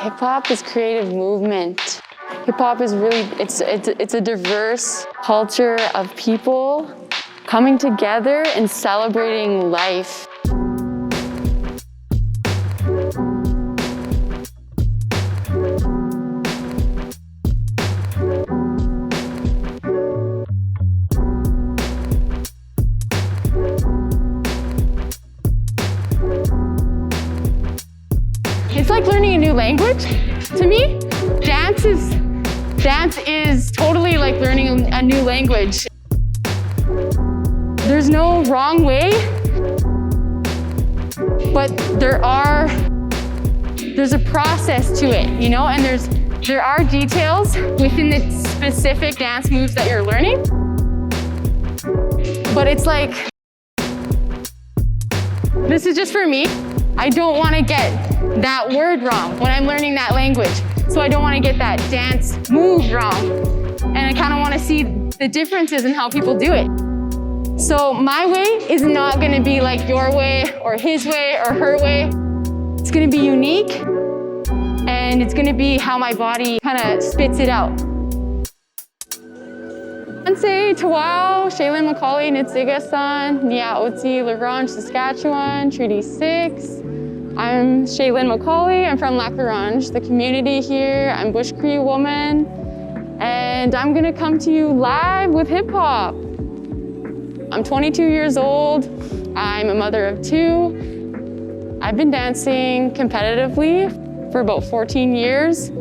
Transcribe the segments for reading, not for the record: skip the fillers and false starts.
Hip hop is creative movement. Hip hop is really, it's a diverse culture of people coming together and celebrating life. It's like learning a new language to me. Dance is totally like learning a new language. There's no wrong way, but there's a process to it, you know, and there are details within the specific dance moves that you're learning. But it's like, this is just for me. I don't want to get that word wrong when I'm learning that language. So I don't want to get that dance move wrong. And I kind of want to see the differences in how people do it. So my way is not going to be like your way or his way or her way. It's going to be unique, and it's going to be how my body kind of spits it out. Say Tawau, Shaylin Macaulay, Nitsigasan, Niaoti, Ronge, Saskatchewan, Treaty 6. I'm Shaylin Macaulay. I'm from Lac La Ronge, the community here. I'm Bush Cree woman, and I'm gonna come to you live with hip hop. I'm 22 years old. I'm a mother of 2. I've been dancing competitively for about 14 years.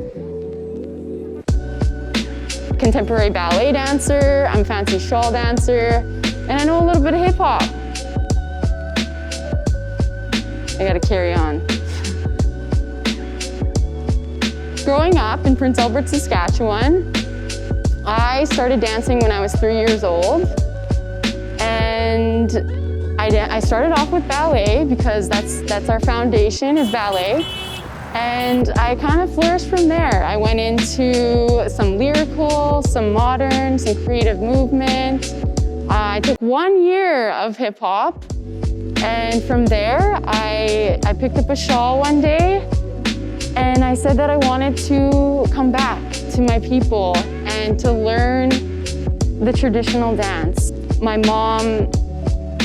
Contemporary ballet dancer, I'm a fancy shawl dancer, and I know a little bit of hip hop. I gotta carry on. Growing up in Prince Albert, Saskatchewan, I started dancing when I was 3 years old. And I started off with ballet because that's our foundation, is ballet. And I kind of flourished from there. I went into some lyrical, some modern, some creative movement. I took 1 year of hip hop. And from there, I picked up a shawl one day and I said that I wanted to come back to my people and to learn the traditional dance. My mom,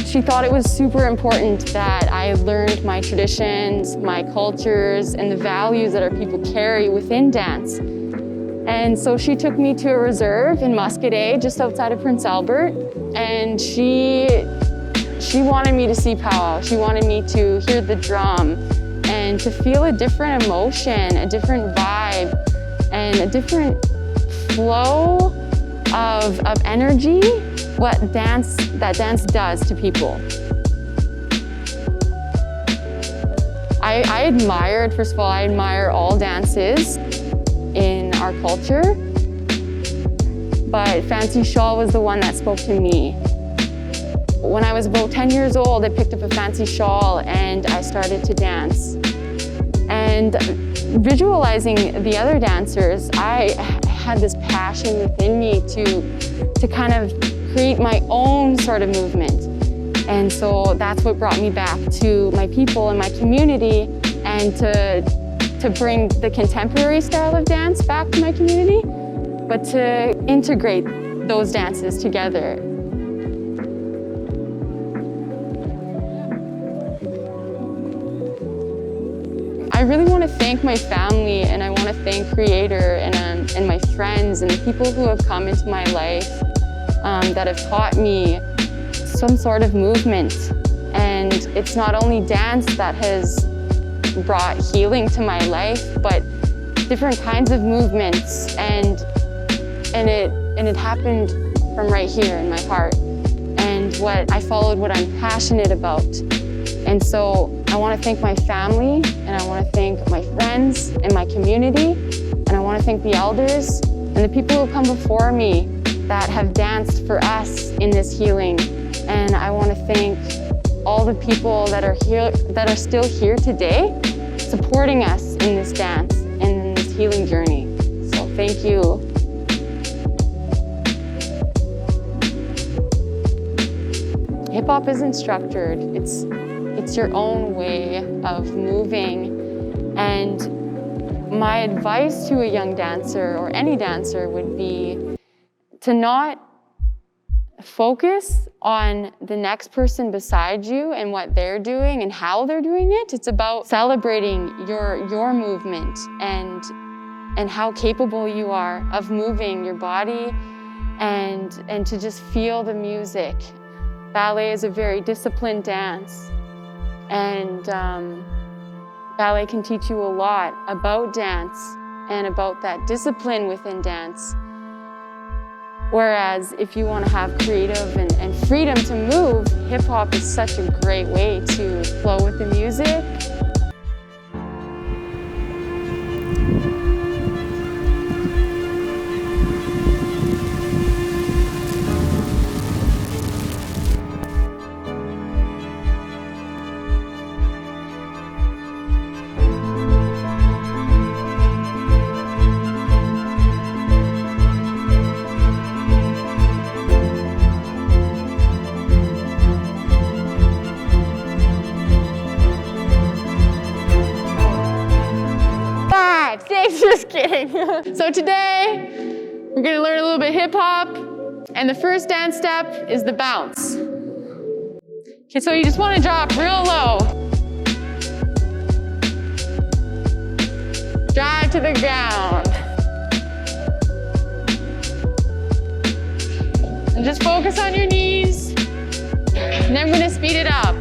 she thought it was super important that I learned my traditions, my cultures, and the values that our people carry within dance. And so she took me to a reserve in Muscadet, just outside of Prince Albert, and she wanted me to see powwow. She wanted me to hear the drum and to feel a different emotion, a different vibe, and a different flow of energy, what that dance does to people. I admired, first of all, I admire all dances in our culture, but fancy shawl was the one that spoke to me. When I was about 10 years old, I picked up a fancy shawl and I started to dance. And visualizing the other dancers, I had this passion within me to kind of create my own sort of movement. And so that's what brought me back to my people and my community, and to bring the contemporary style of dance back to my community, but to integrate those dances together. I really want to thank my family, and I want to thank Creator and my friends and the people who have come into my life that have taught me some sort of movement. And it's not only dance that has brought healing to my life, but different kinds of movements, and it happened from right here in my heart. And I followed what I'm passionate about. And so I want to thank my family, and I want to thank my friends and my community, and I want to thank the elders and the people who have come before me that have danced for us in this healing. And I want to thank all the people that are here, that are still here today, supporting us in this dance and in this healing journey. So thank you. Hip hop isn't structured. It's your own way of moving. And my advice to a young dancer or any dancer would be to not focus on the next person beside you and what they're doing and how they're doing it. It's about celebrating your movement and how capable you are of moving your body and to just feel the music. Ballet is a very disciplined dance, and ballet can teach you a lot about dance and about that discipline within dance. Whereas if you want to have creative and freedom to move, hip hop is such a great way to flow with the music. Just kidding. So today, we're gonna learn a little bit hip hop, and the first dance step is the bounce. Okay, so you just wanna drop real low. Drive to the ground. And just focus on your knees, and then we're gonna speed it up.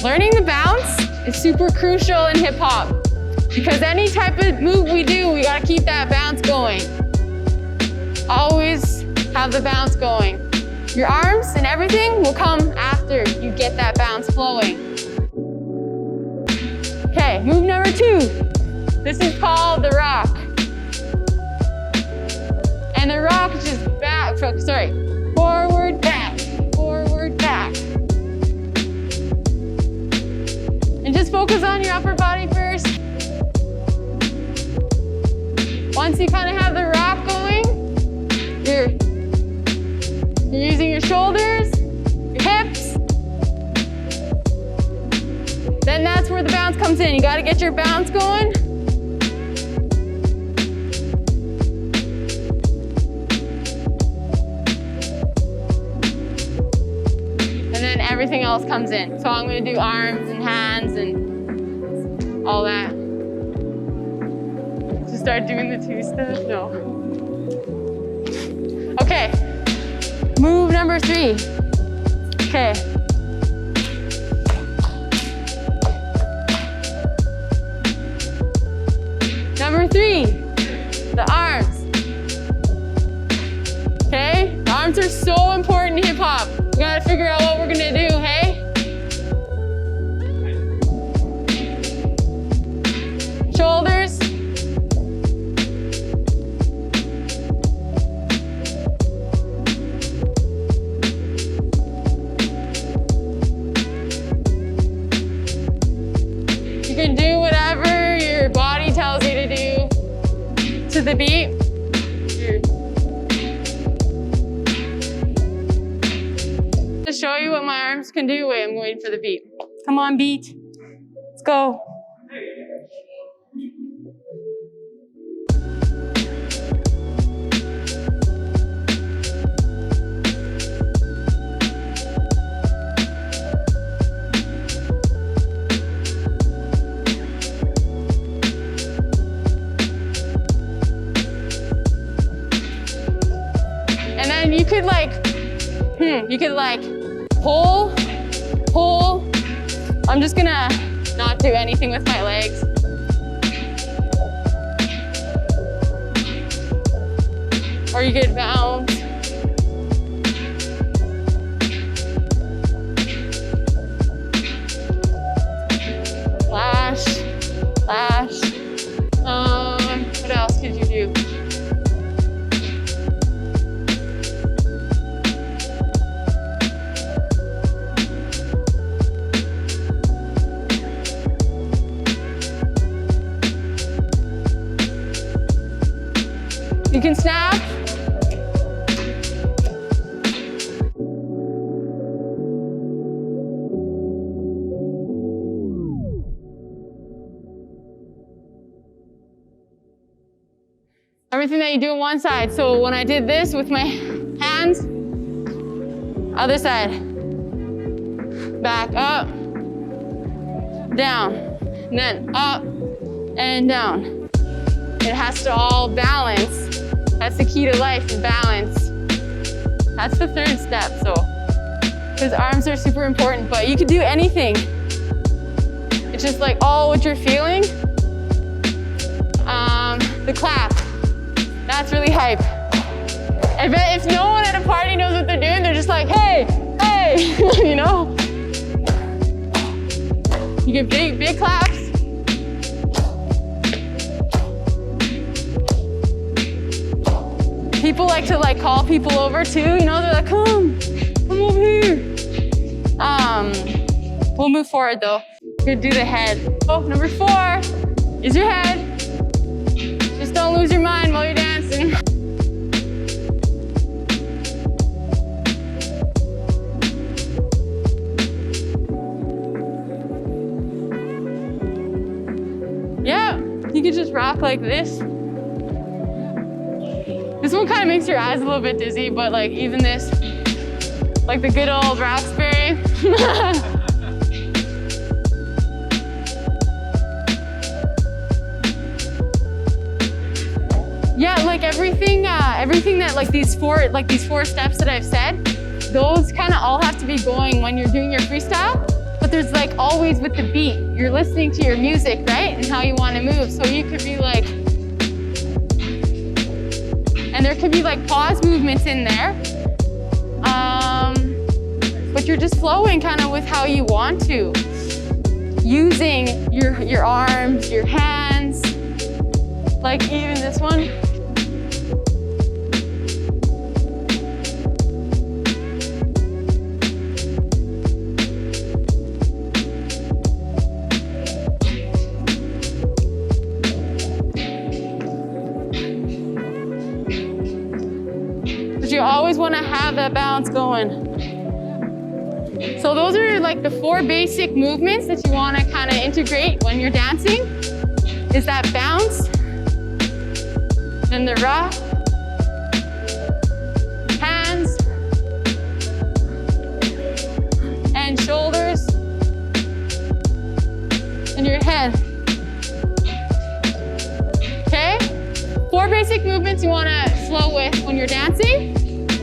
Learning the bounce is super crucial in hip hop because any type of move we do, we gotta keep that bounce going. Always have the bounce going. Your arms and everything will come after you get that bounce flowing. Okay, move number 2. This is called the rock. And the rock is just forward, back, forward, back. And just focus on your upper body first. Once you kind of have the rock going, you're using your shoulders, your hips. Then that's where the bounce comes in. You got to get your bounce going. And then everything else comes in. So I'm going to do arms and hands and all that. To start doing the 2-step? No. Okay. Move number 3. Okay. Number 3, the arms. Okay? The arms are so important in hip hop. We gotta figure out what we're gonna do, hey? Shoulders. You can do whatever your body tells you to do to the beat. To show you what my arms can do, wait, I'm waiting for the beat. Come on, beat. Let's go. And then you could like pull. I'm just gonna not do anything with my legs. Or you could bounce. Lash. What else could you do? You can snap. Everything that you do on one side. So when I did this with my hands, other side. Back up, down, and then up and down. It has to all balance. That's the key to life, is balance. That's the third step, so. Because arms are super important, but you could do anything. It's just like all what you're feeling. The clap, that's really hype. I bet if no one at a party knows what they're doing, they're just like, hey, hey, you know? You get big claps. People like to call people over too, you know? They're like, come over here. We'll move forward though. You're gonna do the head. Oh, number 4 is your head. Just don't lose your mind while you're dancing. Yeah, you could just rock like this. This one kind of makes your eyes a little bit dizzy, but like even this, like the good old Roxbury. Yeah, like everything that like these four steps that I've said, those kind of all have to be going when you're doing your freestyle. But there's like always with the beat, you're listening to your music, right? And how you want to move. So you could be like, and there could be like pause movements in there. But you're just flowing kind of with how you want to. Using your arms, your hands, like even this one. You always want to have that balance going. So those are like the 4 basic movements that you want to kind of integrate when you're dancing. Is that bounce, then the rock, hands, and shoulders, and your head. Okay? 4 basic movements you want to flow with when you're dancing.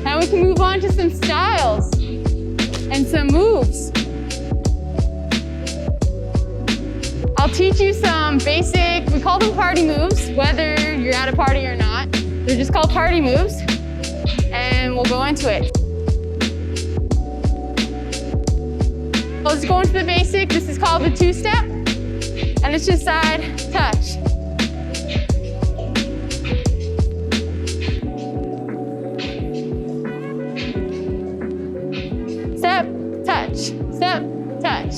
Now we can move on to some styles and some moves. I'll teach you some basic, we call them party moves, whether you're at a party or not. They're just called party moves, and we'll go into it. Let's go into the basic. This is called the 2-step, and it's just side touch. Step, touch, step, touch.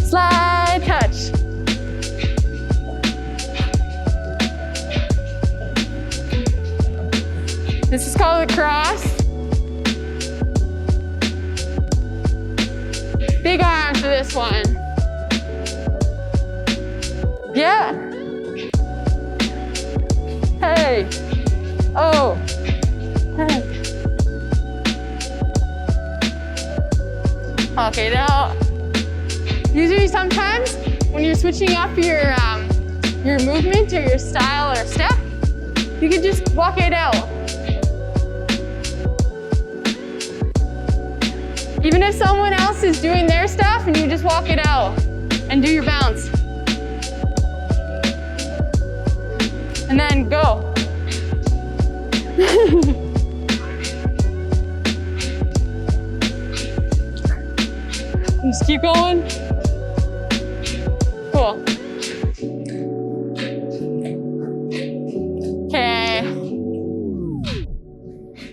Slide, touch. This is called a cross. Big arms for this one. Yeah. Hey. Oh. Hey. Okay, now, usually sometimes when you're switching up your movement or your style or step, you can just walk it out. Even if someone else is doing their stuff and you just walk it out and do your bounce. And then go. Just keep going. Cool. Okay.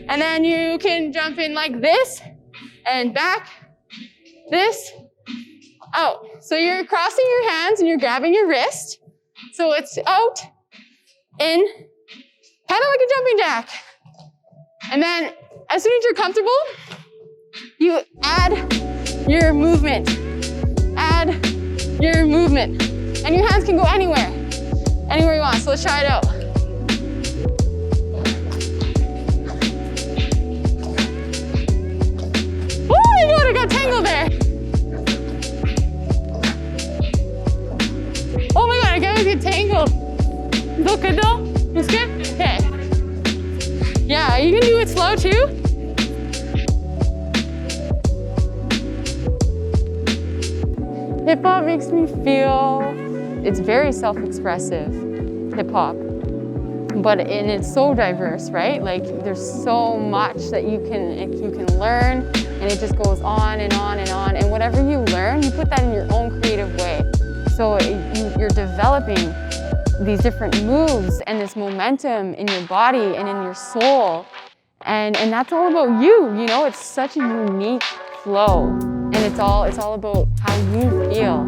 And then you can jump in like this and back, this, out. So you're crossing your hands and you're grabbing your wrist. So it's out, in, kind of like a jumping jack. And then as soon as you're comfortable, you add your movement. Add your movement. And your hands can go anywhere you want. So let's try it out. Oh my God, I got tangled there. Oh my God, I gotta get tangled. Is that good though? It's good? Okay. Yeah, you can do it slow too. Hip hop makes me feel, it's very self-expressive, hip hop. And it's so diverse, right? Like there's so much that you can learn, and it just goes on and on and on. And whatever you learn, you put that in your own creative way. So you're developing these different moves and this momentum in your body and in your soul. And that's all about you, you know? It's such a unique flow. And it's all about how you feel.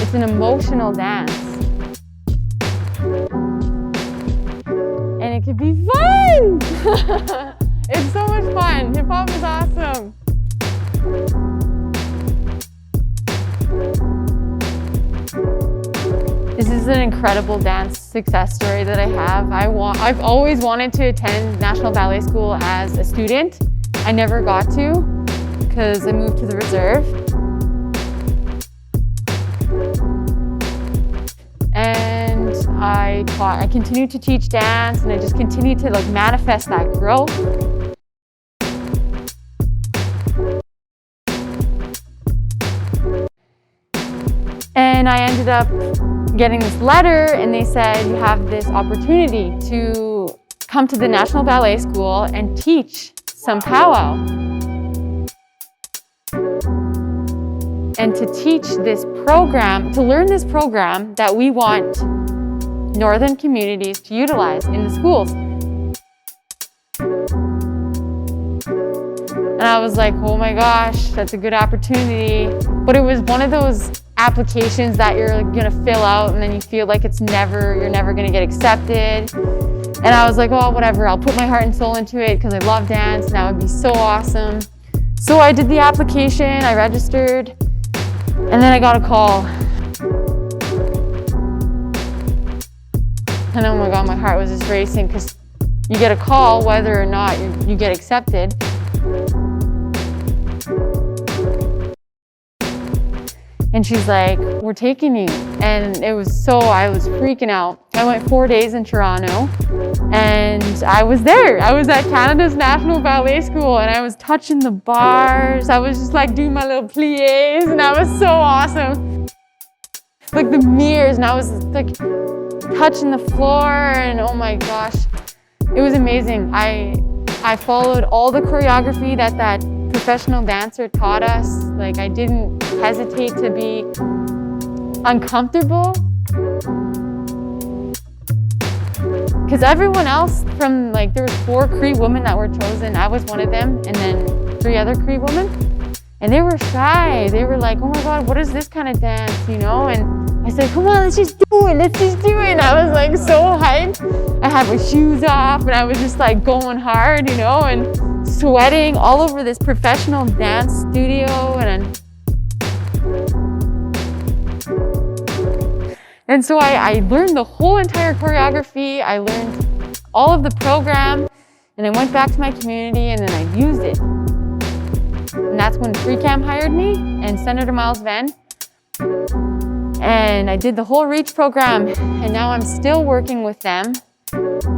It's an emotional dance. And it can be fun! It's so much fun. Hip hop is awesome. This is an incredible dance success story that I have. I've always wanted to attend National Ballet School as a student. I never got to because I moved to the reserve. And I continued to teach dance, and I just continued to like manifest that growth. And I ended up getting this letter, and they said, you have this opportunity to come to the National Ballet School and teach some powwow. And to teach this program, to learn this program that we want northern communities to utilize in the schools. And I was like, oh my gosh, that's a good opportunity. But it was one of those applications that you're gonna fill out and then you feel like you're never gonna get accepted. And I was like, oh, whatever, I'll put my heart and soul into it because I love dance and that would be so awesome. So I did the application, I registered, and then I got a call. And oh my God, my heart was just racing because you get a call whether or not you get accepted. And she's like, we're taking you. And I was freaking out. I went 4 days in Toronto and I was there. I was at Canada's National Ballet School and I was touching the bars. I was just like doing my little pliés and that was so awesome. Like the mirrors, and I was like touching the floor, and oh my gosh, it was amazing. I followed all the choreography that professional dancer taught us. Like I didn't hesitate to be uncomfortable. Because everyone else from, like, there was 4 Cree women that were chosen. I was one of them, and then 3 other Cree women. And they were shy. They were like, oh my God, what is this kind of dance, you know? And I said, come on, let's just do it. Let's just do it. And I was like so hyped. I had my shoes off and I was just like going hard, you know, and sweating all over this professional dance studio. And so I learned the whole entire choreography. I learned all of the program, and I went back to my community and then I used it. And that's when FreeCam hired me and Senator Miles Venn. And I did the whole REACH program, and now I'm still working with them,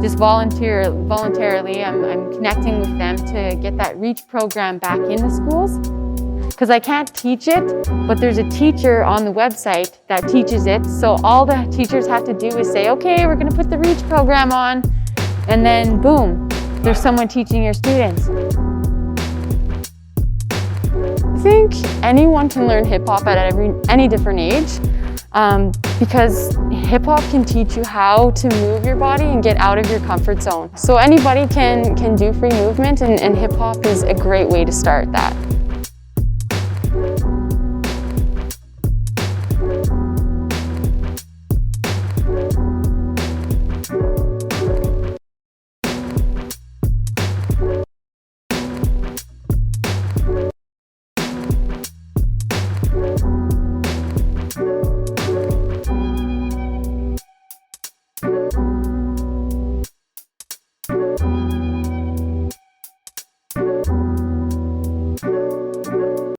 just voluntarily. I'm connecting with them to get that REACH program back in the schools. Because I can't teach it, but there's a teacher on the website that teaches it. So all the teachers have to do is say, okay, we're gonna put the REACH program on, and then boom, there's someone teaching your students. I think anyone can learn hip hop at any different age, because hip hop can teach you how to move your body and get out of your comfort zone. So anybody can do free movement, and hip hop is a great way to start that.